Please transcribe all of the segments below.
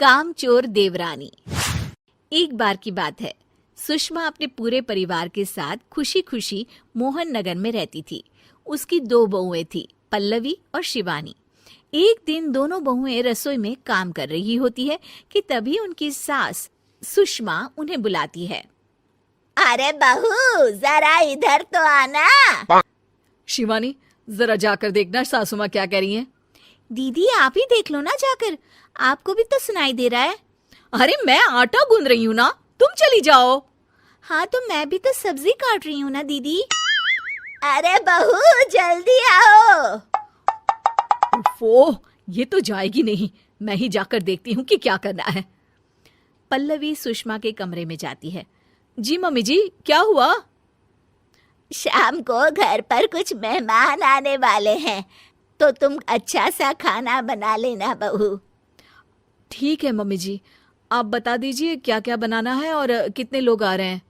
कामचोर देवरानी। एक बार की बात है, सुषमा अपने पूरे परिवार के साथ खुशी खुशी मोहन नगर में रहती थी। उसकी 2 बहुएं थी, पल्लवी और शिवानी। एक दिन दोनों बहुएं रसोई में काम कर रही होती है कि तभी उनकी सास सुषमा उन्हें बुलाती है। अरे बहू, जरा इधर तो आना। शिवानी, जरा जाकर देखना सासू माँ क्या कह रही हैं। दीदी, आप ही देख लो ना जाकर, आपको भी तो सुनाई दे रहा है। अरे मैं आटा गूंद रही हूँ ना, तुम चली जाओ। हाँ, तो मैं भी तो सब्जी काट रही हूँ ना दीदी। अरे बहू, जल्दी आओ। ओह, ये तो जाएगी नहीं। मैं ही जाकर देखती हूँ कि क्या करना है। पल्लवी सुषमा के कमरे में जाती है। जी मम्मी जी, क्या हुआ? शाम को घर पर कुछ मेहमान आने वाले हैं, तो तुम अच्छा सा खाना बना लेना बहू। ठीक है मम्मी जी, आप बता दीजिए क्या क्या बनाना है और कितने लोग आ रहे हैं।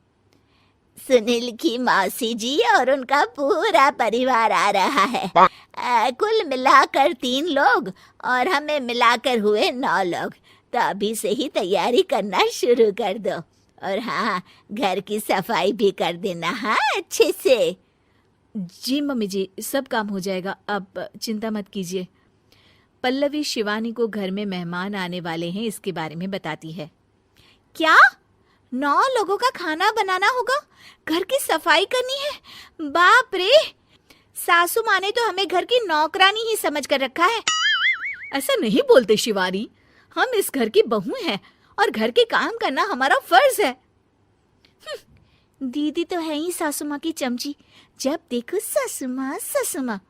सुनील की मौसी जी और उनका पूरा परिवार आ रहा है। कुल मिलाकर 3 लोग और हमें मिलाकर हुए 9 लोग। तो अभी से ही तैयारी करना शुरू कर दो। और हाँ, घर की सफाई भी कर देना, हाँ, अच्छे से। जी मम्मी जी, सब काम हो जाएगा, आप चिंता मत कीजिए। पल्लवी शिवानी को घर में मेहमान आने वाले हैं इसके बारे में बताती है। क्या? 9 लोगों का खाना बनाना होगा, घर की सफाई करनी है? बाप रे, सासू माँ ने तो हमें घर की नौकरानी ही समझ कर रखा है। ऐसा नहीं बोलते शिवानी, हम इस घर की बहू हैं और घर के काम करना हमारा फर्ज है। दीदी तो है ही सासू माँ की चमची, जब देखो सासू माँ सासू माँ।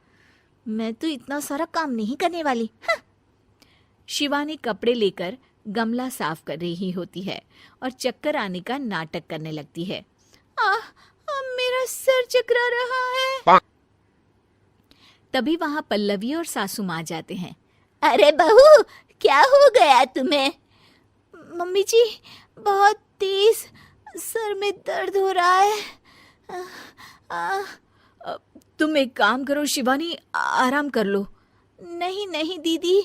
मैं तो इतना सारा काम नहीं करने वाली। शिवानी कपड़े लेकर गमला साफ कर रही होती है और चक्कर आने का नाटक करने लगती है। मेरा सर चकरा रहा है। तभी वहां पल्लवी और सासू माँ जाते हैं। अरे बहू, क्या हो गया तुम्हें? मम्मी जी, बहुत तेज सर में दर्द हो रहा है। तुम एक काम करो शिवानी, आराम कर लो। नहीं नहीं दीदी,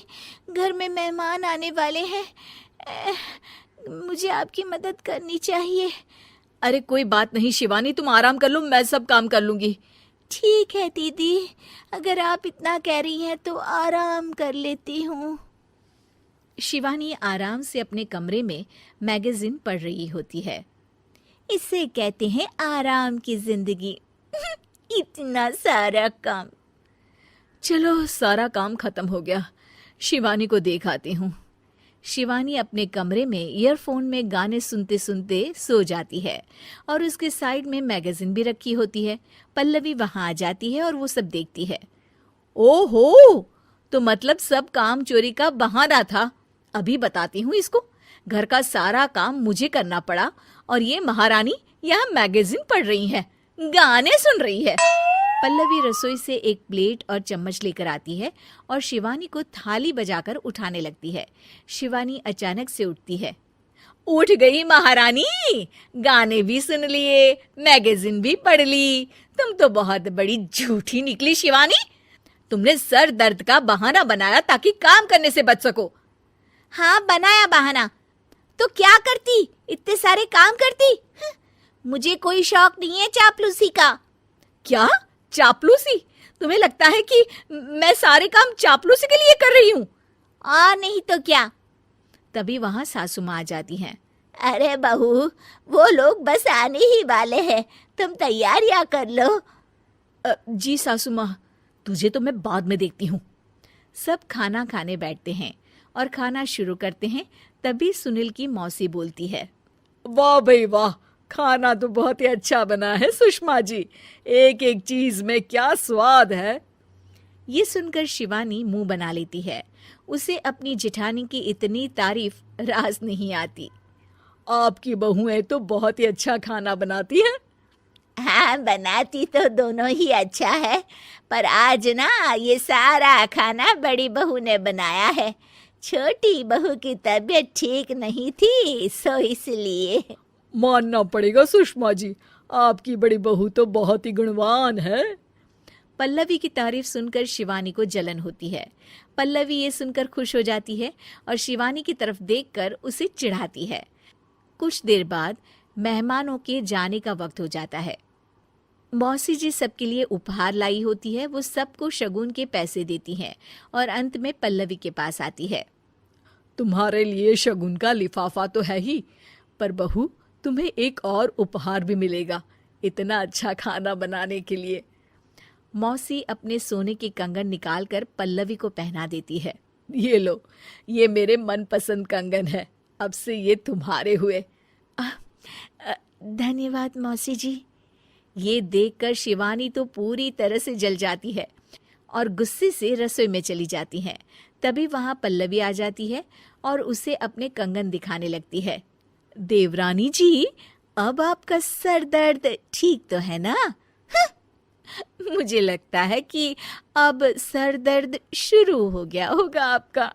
घर में मेहमान आने वाले हैं, मुझे आपकी मदद करनी चाहिए। अरे कोई बात नहीं शिवानी, तुम आराम कर लो, मैं सब काम कर लूंगी। ठीक है दीदी, अगर आप इतना कह रही हैं तो आराम कर लेती हूँ। शिवानी आराम से अपने कमरे में मैगजीन पढ़ रही होती है। इसे कहते हैं आराम की जिंदगी। इतना सारा काम। चलो, सारा काम खत्म हो गया, शिवानी को देख आती हूँ। शिवानी अपने कमरे में ईयरफोन में गाने सुनते सुनते सो जाती है और उसके साइड में मैगजीन भी रखी होती है। पल्लवी वहां आ जाती है और वो सब देखती है। ओहो, तो मतलब सब काम चोरी का बहाना था। अभी बताती हूँ इसको। घर का सारा काम मुझे करना पड़ा और ये महारानी यहाँ मैगजीन पढ़ रही है, गाने सुन रही है। पल्लवी रसोई से एक प्लेट और चम्मच लेकर आती है और शिवानी को थाली बजाकर उठाने लगती है। शिवानी अचानक से उठती है। उठ गई महारानी, गाने भी सुन लिए, मैगजीन भी पढ़ ली। तुम तो बहुत बड़ी झूठी निकली शिवानी। तुमने सर दर्द का बहाना बनाया ताकि काम करने से बच सको। हाँ, बनाया बहाना, तो क्या करती, इतने सारे काम करती। मुझे कोई शौक नहीं है चापलूसी का। क्या चापलूसी? तुम्हें लगता है कि मैं सारे काम चापलूसी के लिए कर रही हूँ? और नहीं तो क्या। तभी वहां सासू माँ आ जाती हैं। अरे बहू, वो लोग बस आने ही वाले हैं, तुम तैयारियां कर लो। जी सासू माँ, तुझे तो मैं बाद में देखती हूँ। सब खाना खाने बैठते हैं और खाना शुरू करते हैं। तभी सुनील की मौसी बोलती है। वाह भाई वाह, खाना तो बहुत ही अच्छा बना है सुषमा जी, एक एक चीज में क्या स्वाद है। ये सुनकर शिवानी मुंह बना लेती है। उसे अपनी जेठानी की इतनी तारीफ रास नहीं आती। आपकी बहुएं तो बहुत ही अच्छा खाना बनाती हैं। हाँ, बनाती तो दोनों ही अच्छा है, पर आज ना ये सारा खाना बड़ी बहू ने बनाया है। छोटी बहू की तबीयत ठीक नहीं थी, सो इसलिए। मानना पड़ेगा सुषमा जी, आपकी बड़ी बहू तो बहुत ही गुणवान है। पल्लवी की तारीफ सुनकर शिवानी को जलन होती है। पल्लवी ये सुनकर खुश हो जाती है और शिवानी की तरफ देखकर उसे चिढ़ाती है। कुछ देर बाद मेहमानों के जाने का वक्त हो जाता है। मौसी जी सबके लिए उपहार लाई होती है। वो सबको शगुन के पैसे देती हैं और अंत में पल्लवी के पास आती है। तुम्हारे लिए शगुन का लिफाफा तो है ही, पर बहू तुम्हें एक और उपहार भी मिलेगा इतना अच्छा खाना बनाने के लिए। मौसी अपने सोने के कंगन निकालकर पल्लवी को पहना देती है। ये लो, ये मेरे मनपसंद कंगन है, अब से ये तुम्हारे हुए। धन्यवाद मौसी जी। ये देखकर शिवानी तो पूरी तरह से जल जाती है और गुस्से से रसोई में चली जाती है। तभी वहां पल्लवी आ जाती है और उसे अपने कंगन दिखाने लगती है। देवरानी जी, अब आपका सर दर्द ठीक तो है ना? मुझे लगता है कि अब सर दर्द शुरू हो गया होगा आपका।